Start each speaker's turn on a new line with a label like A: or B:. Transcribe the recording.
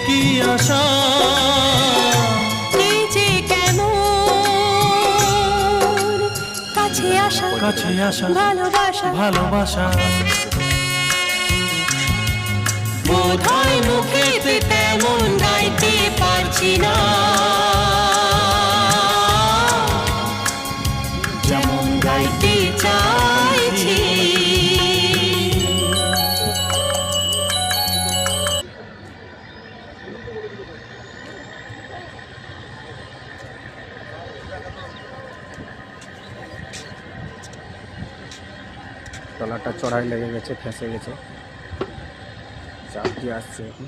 A: কি আশা
B: এই যে কেমন কাছে আসা
A: কাছে আসা
B: ভালোবাসা
A: ভালোবাসা
B: বোধহয় মুখেতে তেমন গাইতে পারছি না যেমন গাইতে চাইছি।
C: তলাটা চড়াই লেগে গেছে, ফেঁসে গেছে, চাপ দিয়ে আসছে এখন।